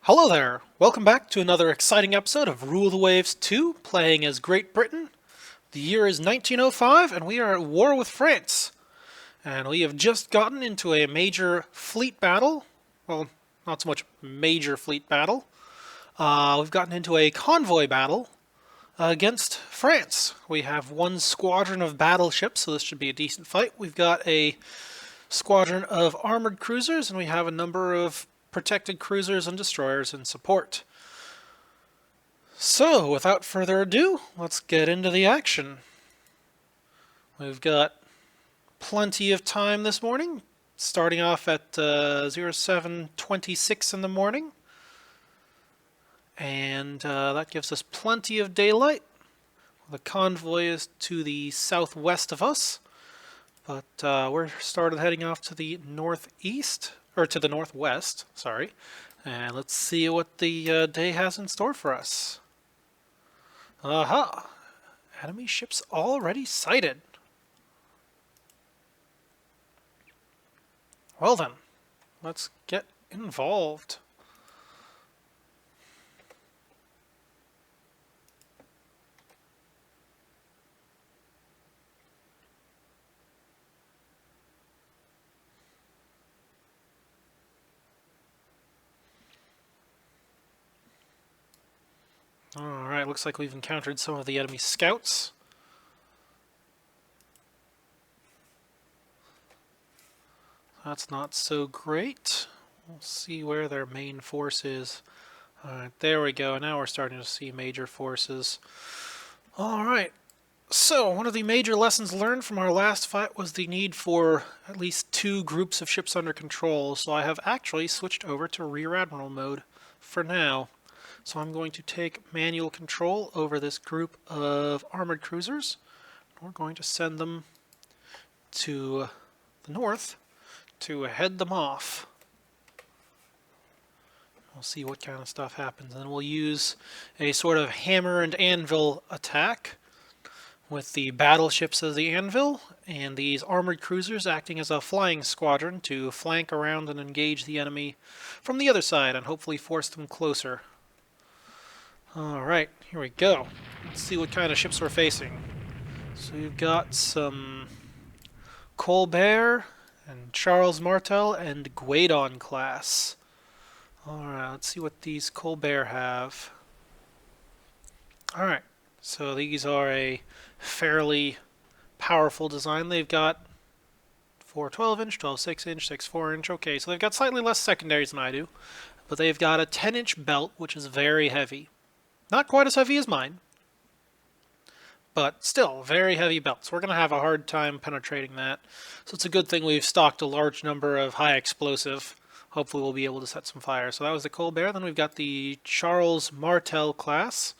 Hello there! Welcome back to another exciting episode of Rule the Waves 2, playing as Great Britain. The year is 1905, and we are at war with France. And we have just gotten into a major fleet battle. Well, not so much major fleet battle. We've gotten into a convoy battle against France. We have one squadron of battleships, so this should be a decent fight. We've got a squadron of armored cruisers, and we have a number of protected cruisers and destroyers in support. So, without further ado, let's get into the action. We've got plenty of time this morning, starting off at 0726 in the morning. And that gives us plenty of daylight. The convoy is to the southwest of us, but we're started heading off to the northeast, or to the northwest, sorry. And let's see what the day has in store for us. Aha! Enemy ships already sighted. Well then, let's get involved. Alright, looks like we've encountered some of the enemy scouts. That's not so great. We'll see where their main force is. Alright, there we go. Now we're starting to see major forces. Alright, so one of the major lessons learned from our last fight was the need for at least 2 groups of ships under control, so I have actually switched over to Rear Admiral mode for now. So I'm going to take manual control over this group of armored cruisers. We're going to send them to the north to head them off. We'll see what kind of stuff happens. And we'll use a sort of hammer and anvil attack with the battleships as the anvil and these armored cruisers acting as a flying squadron to flank around and engage the enemy from the other side and hopefully force them closer. Alright, here we go. Let's see what kind of ships we're facing. So we've got some Colbert and Charles Martel and Guédon class. Alright, let's see what these Colbert have. Alright, so these are a fairly powerful design. They've got 4 12-inch, 12 6-inch, 6 4-inch. Okay, so they've got slightly less secondaries than I do. But they've got a 10-inch belt, which is very heavy. Not quite as heavy as mine, but still very heavy belts. We're going to have a hard time penetrating that. So it's a good thing we've stocked a large number of high explosive. Hopefully we'll be able to set some fire. So that was the Colbert. Then we've got the Charles Martel class.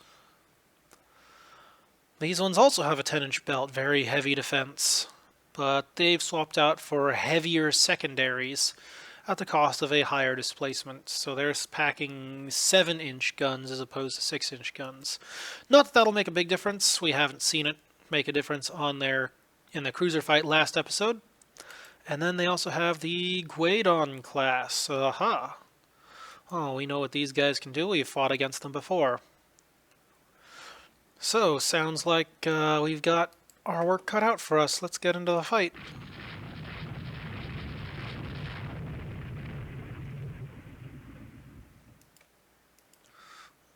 These ones also have a 10-inch belt, very heavy defense, but they've swapped out for heavier secondaries at the cost of a higher displacement. So they're packing 7-inch guns as opposed to 6-inch guns. Not that that'll make a big difference. We haven't seen it make a difference on in the cruiser fight last episode. And then they also have the Guédon class. Aha! Oh, we know what these guys can do. We've fought against them before. So, sounds like we've got our work cut out for us. Let's get into the fight.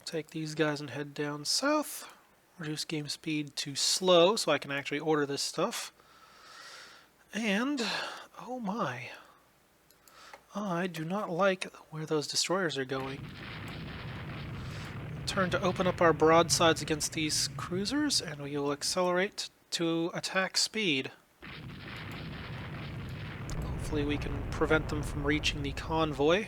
Take these guys and head down south. Reduce game speed to slow so I can actually order this stuff. And, oh my, I do not like where those destroyers are going. Turn to open up our broadsides against these cruisers, and we will accelerate to attack speed. Hopefully we can prevent them from reaching the convoy.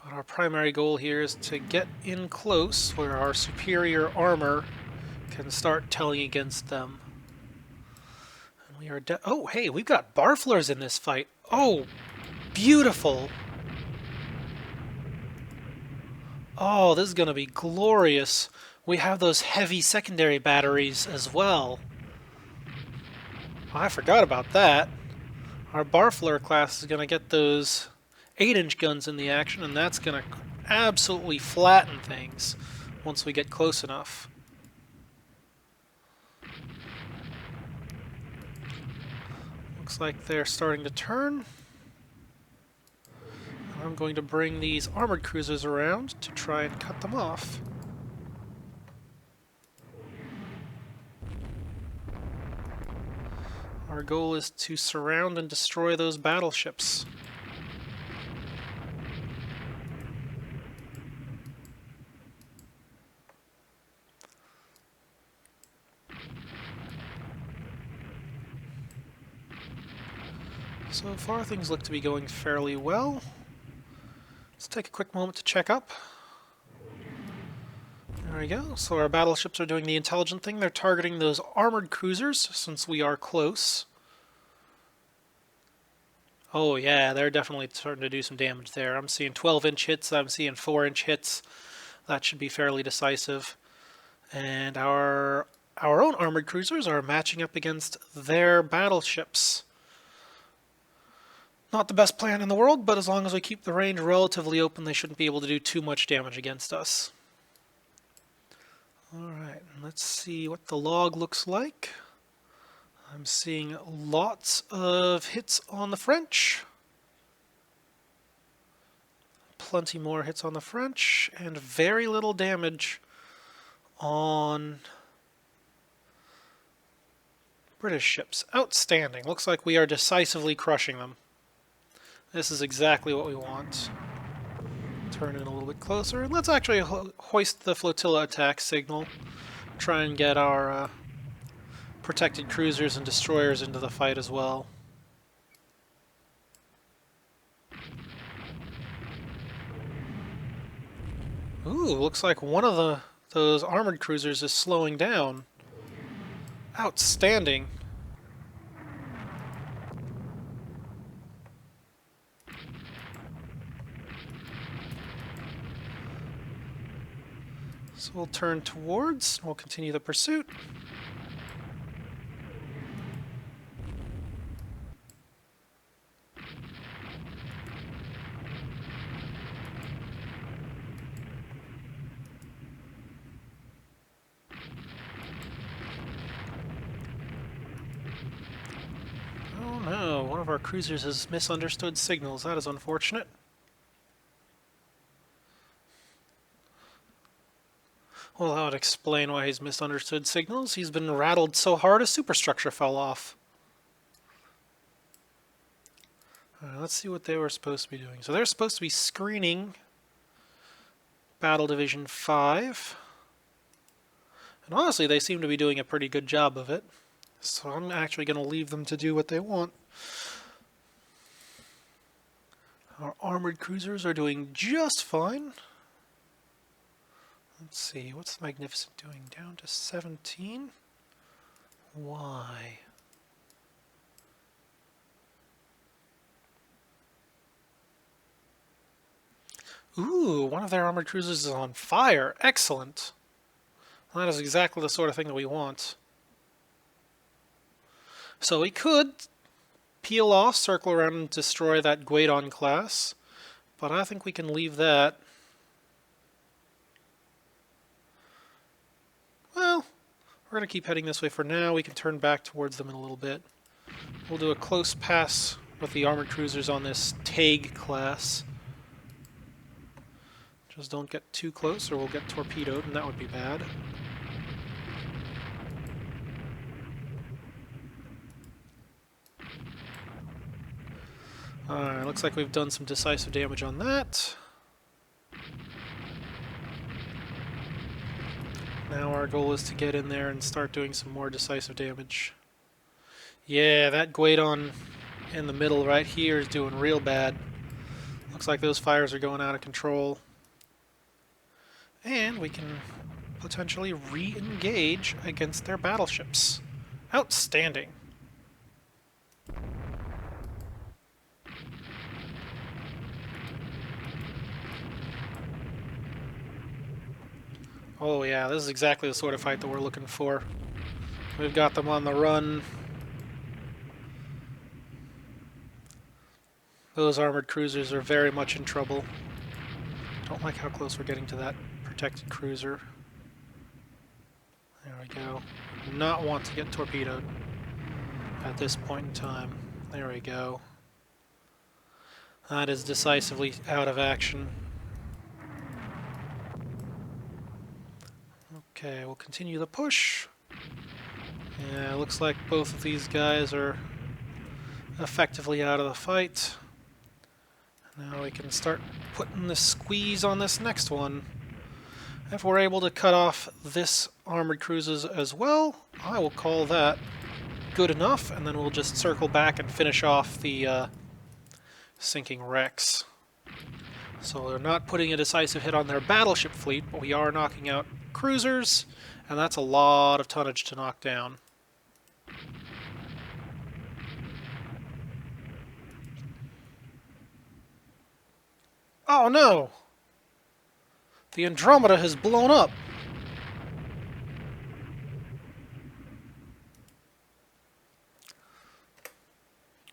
But our primary goal here is to get in close where our superior armor can start telling against them. And we are oh, hey, we've got Barflers in this fight. Oh, beautiful. Oh, this is going to be glorious we have those heavy secondary batteries as well. I forgot about that. Our Barfleur class is going to get those 8-inch guns in the action, and that's going to absolutely flatten things once we get close enough. Looks like they're starting to turn. I'm going to bring these armored cruisers around to try and cut them off. Our goal is to surround and destroy those battleships. So far, things look to be going fairly well. Let's take a quick moment to check up. There we go. So our battleships are doing the intelligent thing. They're targeting those armored cruisers, since we are close. Oh yeah, they're definitely starting to do some damage there. I'm seeing 12-inch hits, I'm seeing 4-inch hits. That should be fairly decisive. And our own armored cruisers are matching up against their battleships. Not the best plan in the world, but as long as we keep the range relatively open, they shouldn't be able to do too much damage against us. Alright, let's see what the log looks like. I'm seeing lots of hits on the French. Plenty more hits on the French, and very little damage on British ships. Outstanding. Looks like we are decisively crushing them. This is exactly what we want. Turn in a little bit closer. Let's actually hoist the flotilla attack signal. Try and get our protected cruisers and destroyers into the fight as well. Ooh, looks like one of those armored cruisers is slowing down. Outstanding. So we'll turn towards, we'll continue the pursuit. Oh no, one of our cruisers has misunderstood signals. That is unfortunate. Well, that would explain why he's misunderstood signals. He's been rattled so hard a superstructure fell off. Let's see what they were supposed to be doing. So they're supposed to be screening Battle Division 5. And honestly, they seem to be doing a pretty good job of it. So I'm actually going to leave them to do what they want. Our armored cruisers are doing just fine. Let's see, what's the Magnificent doing? Down to 17? Why? Ooh, one of their armored cruisers is on fire. Excellent. That is exactly the sort of thing that we want. So we could peel off, circle around, and destroy that Guidon class, but I think we can leave that. Well, we're going to keep heading this way for now. We can turn back towards them in a little bit. We'll do a close pass with the armored cruisers on this Tague class. Just don't get too close or we'll get torpedoed, and that would be bad. Alright, looks like we've done some decisive damage on that. Now our goal is to get in there and start doing some more decisive damage. Yeah, that Guidon in the middle right here is doing real bad. Looks like those fires are going out of control. And we can potentially re-engage against their battleships. Outstanding. Oh yeah, this is exactly the sort of fight that we're looking for. We've got them on the run. Those armored cruisers are very much in trouble. Don't like how close we're getting to that protected cruiser. There we go. Not want to get torpedoed at this point in time. There we go. That is decisively out of action. Okay, we'll continue the push. Yeah, looks like both of these guys are effectively out of the fight. Now we can start putting the squeeze on this next one. If we're able to cut off this armored cruisers as well, I will call that good enough, and then we'll just circle back and finish off the sinking wrecks. So they're not putting a decisive hit on their battleship fleet, but we are knocking out cruisers, and that's a lot of tonnage to knock down. Oh no! The Andromeda has blown up!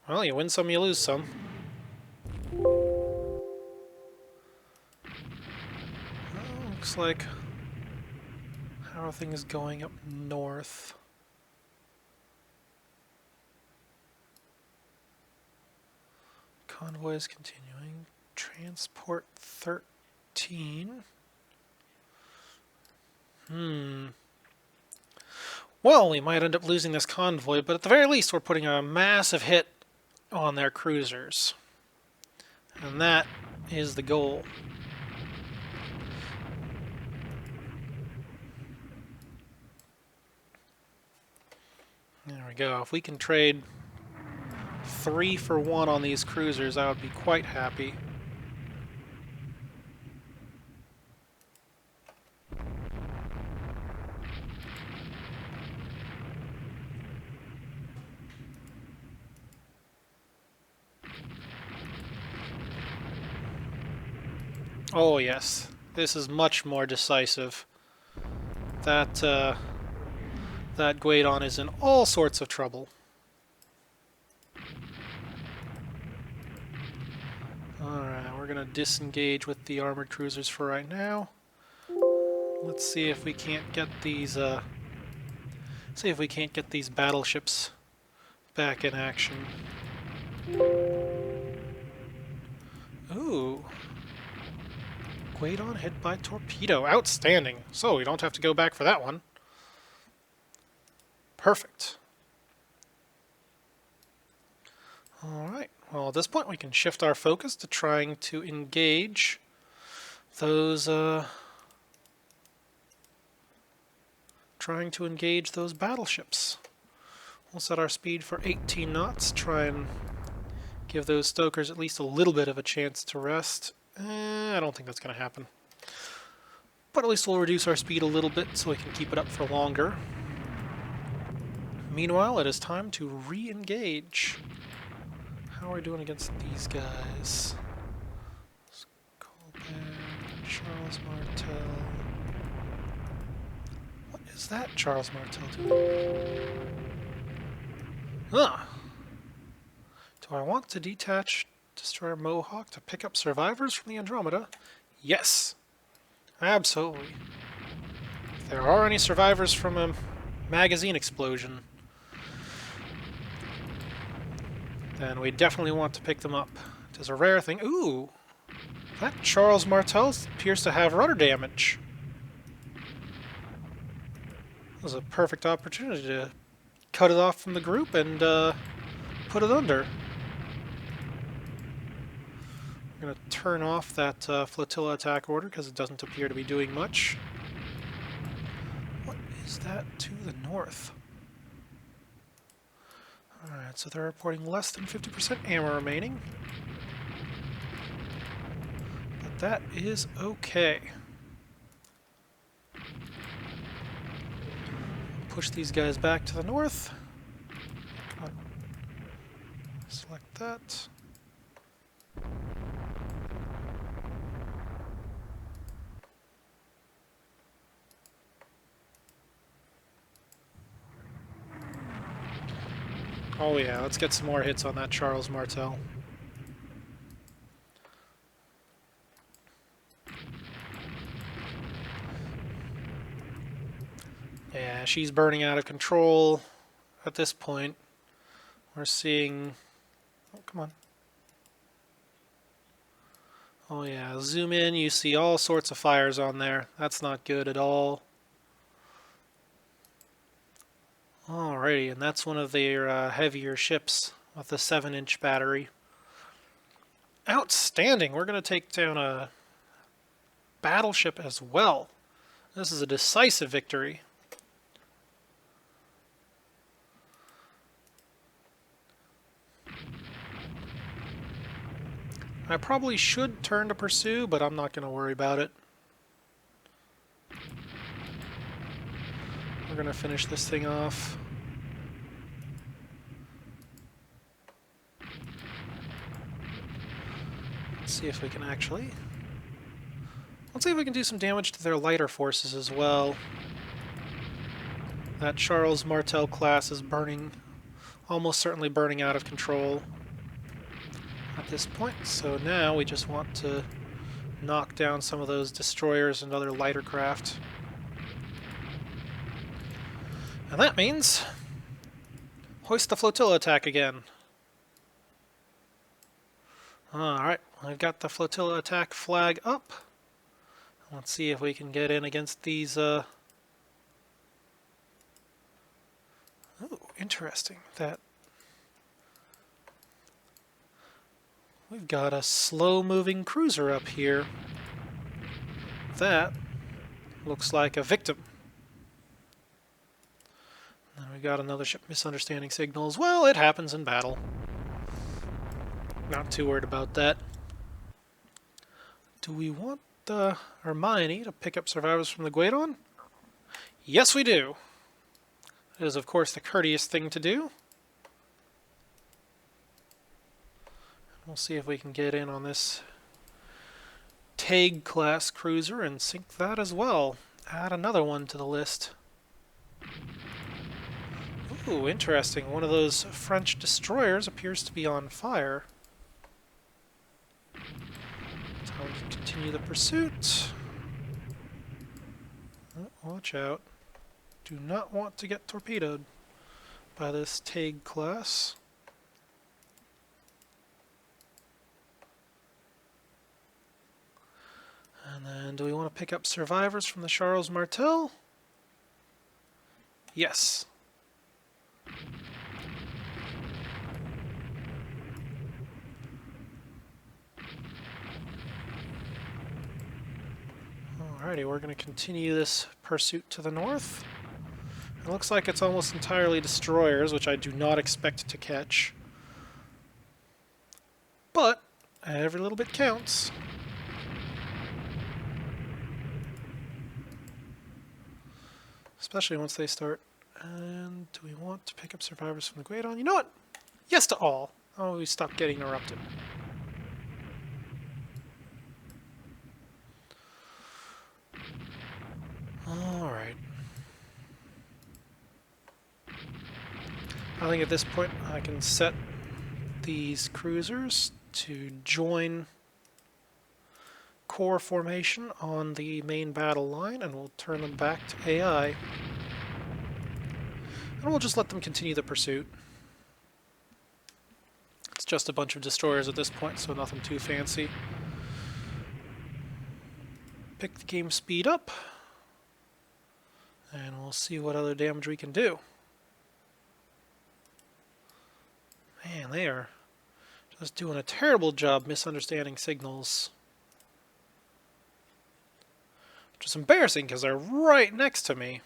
Well, you win some, you lose some. Well, looks like... How are things going up north? Convoy is continuing. Transport 13. Well, we might end up losing this convoy, but at the very least we're putting a massive hit on their cruisers. And that is the goal. There we go. If we can trade 3 for 1 on these cruisers, I would be quite happy. Oh yes, this is much more decisive. That Guidon is in all sorts of trouble. Alright, we're gonna disengage with the armored cruisers for right now. Let's see if we can't get these battleships back in action. Ooh. Guidon hit by torpedo. Outstanding. So we don't have to go back for that one. Perfect. Alright. Well, at this point we can shift our focus to trying to engage those battleships. We'll set our speed for 18 knots, try and give those stokers at least a little bit of a chance to rest. I don't think that's going to happen. But at least we'll reduce our speed a little bit so we can keep it up for longer. Meanwhile, it is time to re-engage. How are we doing against these guys? Charles Martel. What is that Charles Martel doing? Ah! Do I want to detach Destroyer Mohawk to pick up survivors from the Andromeda? Yes! Absolutely. If there are any survivors from a magazine explosion, then we definitely want to pick them up. It is a rare thing. Ooh! That Charles Martel appears to have rudder damage. That was a perfect opportunity to cut it off from the group and put it under. We're going to turn off that flotilla attack order because it doesn't appear to be doing much. What is that to the north? Alright, so they're reporting less than 50% ammo remaining. But that is okay. Push these guys back to the north. Select that. Oh yeah, let's get some more hits on that Charles Martel. Yeah, she's burning out of control at this point. We're seeing... Oh, come on. Oh yeah, zoom in, you see all sorts of fires on there. That's not good at all. Alrighty, and that's one of their heavier ships with a 7-inch battery. Outstanding! We're going to take down a battleship as well. This is a decisive victory. I probably should turn to pursue, but I'm not going to worry about it. We're going to finish this thing off. Let's see if we can actually... Let's see if we can do some damage to their lighter forces as well. That Charles Martel class is burning, almost certainly burning out of control at this point. So now we just want to knock down some of those destroyers and other lighter craft. And that means hoist the flotilla attack again. Alright, I've got the flotilla attack flag up. Let's see if we can get in against these... Oh, interesting. That we've got a slow-moving cruiser up here. That looks like a victim. And we got another ship misunderstanding signals. Well, it happens in battle. Not too worried about that. Do we want Hermione to pick up survivors from the Guadon? Yes, we do. It is, of course, the courteous thing to do. We'll see if we can get in on this Tague-class cruiser and sink that as well. Add another one to the list. Ooh, interesting. One of those French destroyers appears to be on fire. Time to continue the pursuit. Oh, watch out. Do not want to get torpedoed by this Tague class. And then, do we want to pick up survivors from the Charles Martel? Yes. Alrighty, we're going to continue this pursuit to the north. It looks like it's almost entirely destroyers, which I do not expect to catch. But every little bit counts. Especially once they start. And do we want to pick up survivors from the Guadon? You know what? Yes to all. Oh, we stopped getting erupted. Alright. I think at this point I can set these cruisers to join core formation on the main battle line, and we'll turn them back to AI. And we'll just let them continue the pursuit. It's just a bunch of destroyers at this point, so nothing too fancy. Pick the game speed up, and we'll see what other damage we can do. Man, they are just doing a terrible job misunderstanding signals. Which is embarrassing because they're right next to me.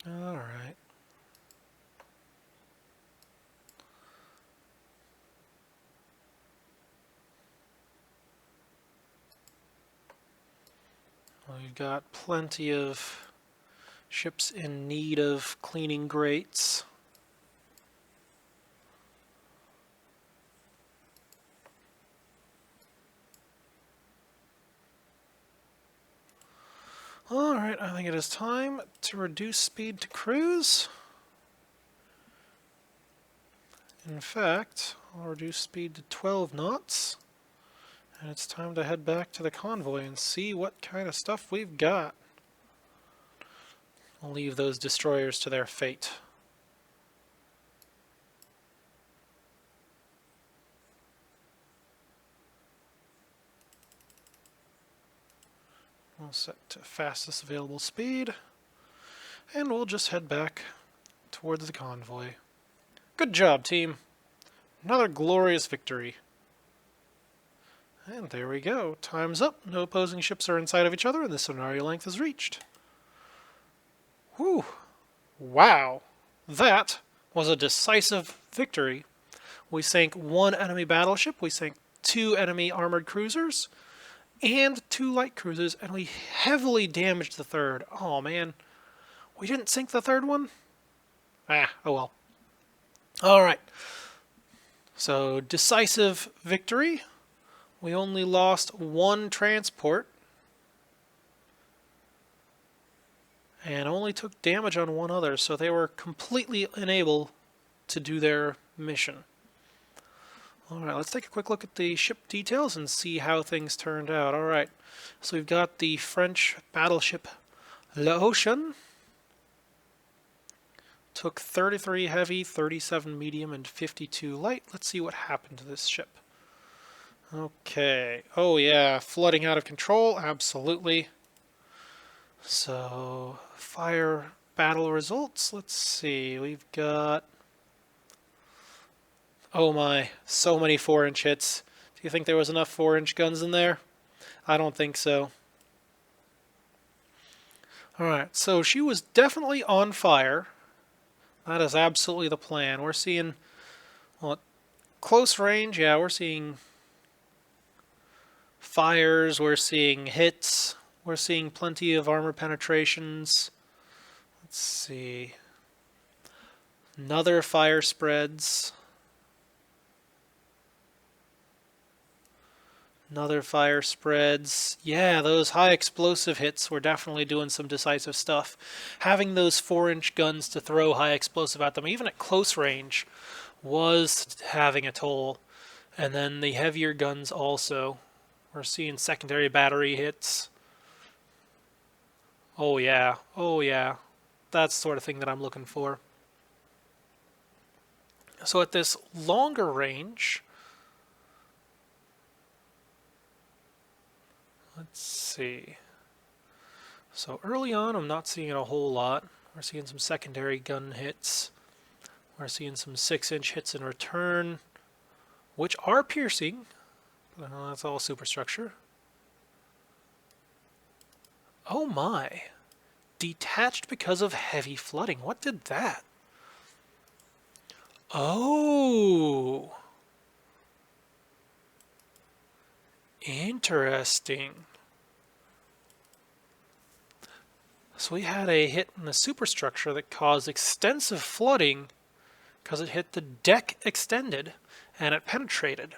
Alright. We've got plenty of ships in need of cleaning grates. Alright, I think it is time to reduce speed to cruise. In fact, I'll reduce speed to 12 knots. And it's time to head back to the convoy and see what kind of stuff we've got. I'll leave those destroyers to their fate. We'll set to fastest available speed, and we'll just head back towards the convoy. Good job, team. Another glorious victory. And there we go. Time's up. No opposing ships are inside of each other, and the scenario length is reached. Whew. Wow. That was a decisive victory. We sank 1 enemy battleship, we sank 2 enemy armored cruisers, and 2 light cruisers, and we heavily damaged the 3rd. Oh man. We didn't sink the 3rd one? Oh well. Alright. So, decisive victory. We only lost 1 transport. And only took damage on 1 other, so they were completely unable to do their mission. Alright, let's take a quick look at the ship details and see how things turned out. Alright, so we've got the French battleship L'Ocean. Took 33 heavy, 37 medium, and 52 light. Let's see what happened to this ship. Okay. Oh yeah, flooding out of control, absolutely. So, fire battle results. Let's see, we've got... Oh my, so many 4-inch hits. Do you think there was enough 4-inch guns in there? I don't think so. Alright, so she was definitely on fire. That is absolutely the plan. We're seeing, well, close range, yeah, we're seeing fires, we're seeing hits, we're seeing plenty of armor penetrations. Let's see. Another fire spreads. Another fire spreads. Yeah, those high explosive hits were definitely doing some decisive stuff. Having those 4-inch guns to throw high explosive at them, even at close range, was having a toll. And then the heavier guns also. We're seeing secondary battery hits. Oh yeah, oh yeah. That's the sort of thing that I'm looking for. So at this longer range... Let's see. So early on, I'm not seeing a whole lot. We're seeing some secondary gun hits. We're seeing some 6-inch hits in return, which are piercing. That's all superstructure. Oh my. Detached because of heavy flooding. What did that? Oh. Interesting. So we had a hit in the superstructure that caused extensive flooding because it hit the deck extended and it penetrated.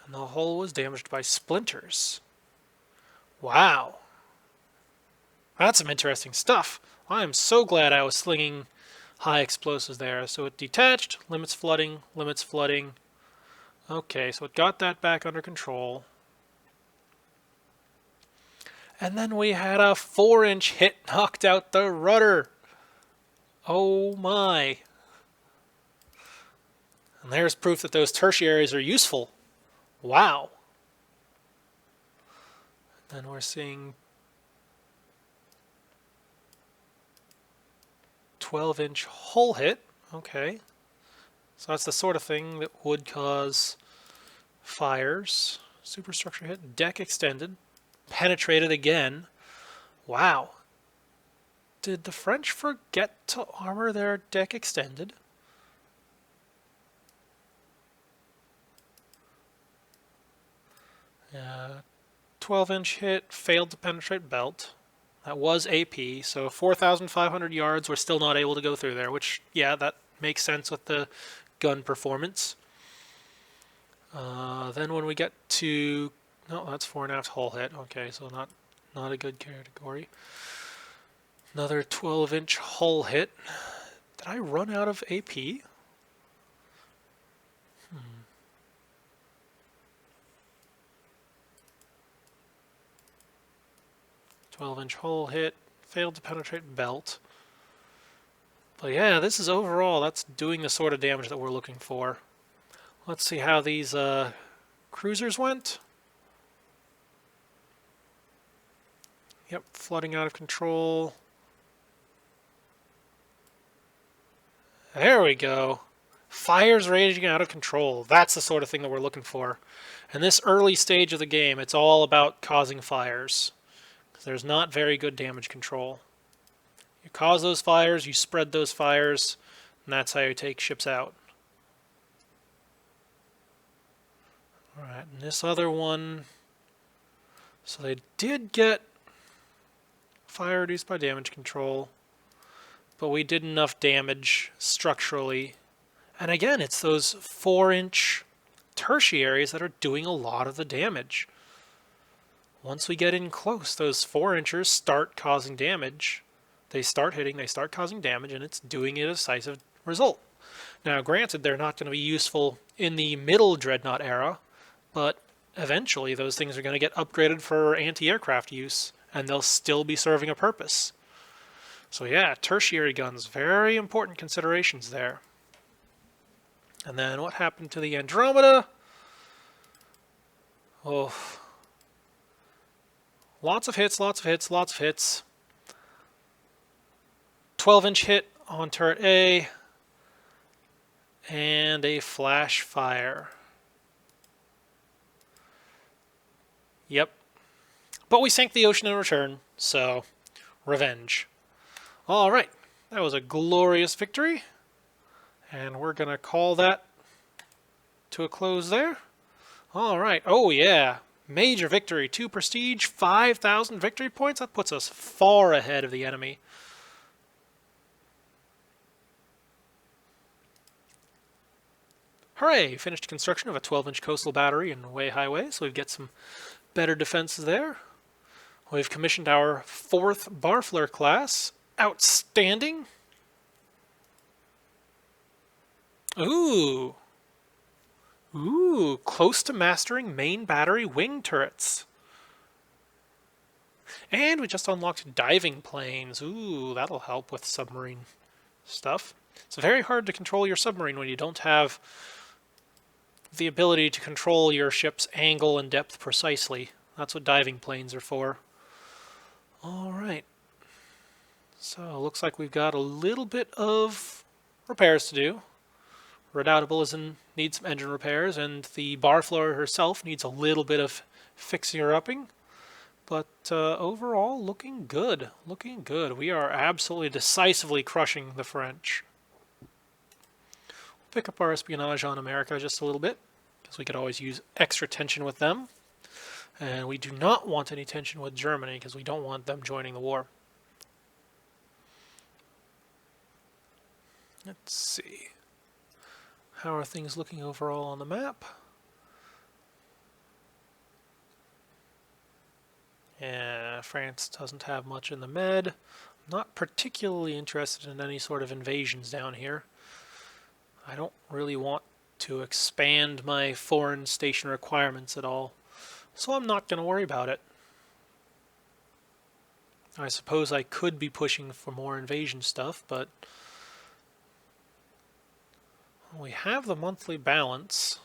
And the hull was damaged by splinters. Wow. That's some interesting stuff. I am so glad I was slinging high explosives there. So it detached, limits flooding, limits flooding. Okay, so it got that back under control. And then we had a 4-inch hit knocked out the rudder. Oh my. And there's proof that those tertiaries are useful. Wow. Then we're seeing 12-inch hull hit. Okay. So that's the sort of thing that would cause fires. Superstructure hit, deck extended, penetrated again. Wow. Did the French forget to armor their deck extended? Yeah. 12-inch hit, failed to penetrate belt. That was AP, so 4,500 yards, we're still not able to go through there, which, yeah, that makes sense with the gun performance. Then when we get to... No, that's fore and aft hull hit. Okay, so Not a good category. Another 12-inch hull hit. Did I run out of AP? 12-inch hull hit. Failed to penetrate belt. But yeah, this is overall, that's doing the sort of damage that we're looking for. Let's see how these cruisers went. Yep, flooding out of control. There we go. Fires raging out of control. That's the sort of thing that we're looking for. In this early stage of the game, it's all about causing fires. There's not very good damage control. You cause those fires, you spread those fires, and that's how you take ships out. Alright, and this other one... So they did get fire reduced by damage control, but we did enough damage structurally. And again, it's those 4-inch tertiaries that are doing a lot of the damage. Once we get in close, those 4-inchers start causing damage. They start hitting, they start causing damage, and it's doing a decisive result. Now, granted, they're not going to be useful in the middle Dreadnought era, but eventually those things are going to get upgraded for anti-aircraft use, and they'll still be serving a purpose. So yeah, tertiary guns, very important considerations there. And then what happened to the Andromeda? Oh, lots of hits, lots of hits, lots of hits. 12-inch hit on turret A, and a flash fire. Yep. But we sank the ocean in return, so revenge. Alright, that was a glorious victory, and we're going to call that to a close there. Alright, oh yeah, major victory, 2 prestige, 5,000 victory points. That puts us far ahead of the enemy. Hooray! Finished construction of a 12-inch coastal battery in Way Highway, so we get some better defenses there. We've commissioned our 4th Barfleur class. Outstanding! Ooh! Ooh, close to mastering main battery wing turrets. And we just unlocked diving planes. Ooh, that'll help with submarine stuff. It's very hard to control your submarine when you don't have the ability to control your ship's angle and depth precisely. That's what diving planes are for. Alright. So, looks like we've got a little bit of repairs to do. Redoubtable needs some engine repairs, and the Barfleur herself needs a little bit of fixing or upping. But overall, looking good. Looking good. We are absolutely decisively crushing the French. Pick up our espionage on America just a little bit, because we could always use extra tension with them. And we do not want any tension with Germany, because we don't want them joining the war. Let's see. How are things looking overall on the map? Yeah, France doesn't have much in the Med. I'm not particularly interested in any sort of invasions down here. I don't really want to expand my foreign station requirements at all, so I'm not going to worry about it. I suppose I could be pushing for more invasion stuff, but we have the monthly balance.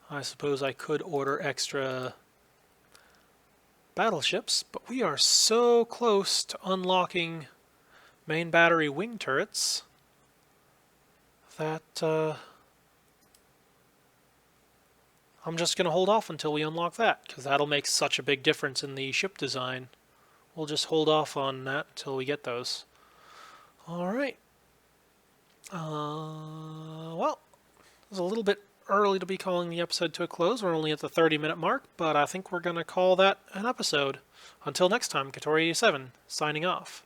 I suppose I could order extra battleships, but we are so close to unlocking main battery wing turrets that I'm just going to hold off until we unlock that, because that'll make such a big difference in the ship design. We'll just hold off on that until we get those. Alright. Well, it was a little bit early to be calling the episode to a close. We're only at the 30-minute mark, but I think we're going to call that an episode. Until next time, Katori87, signing off.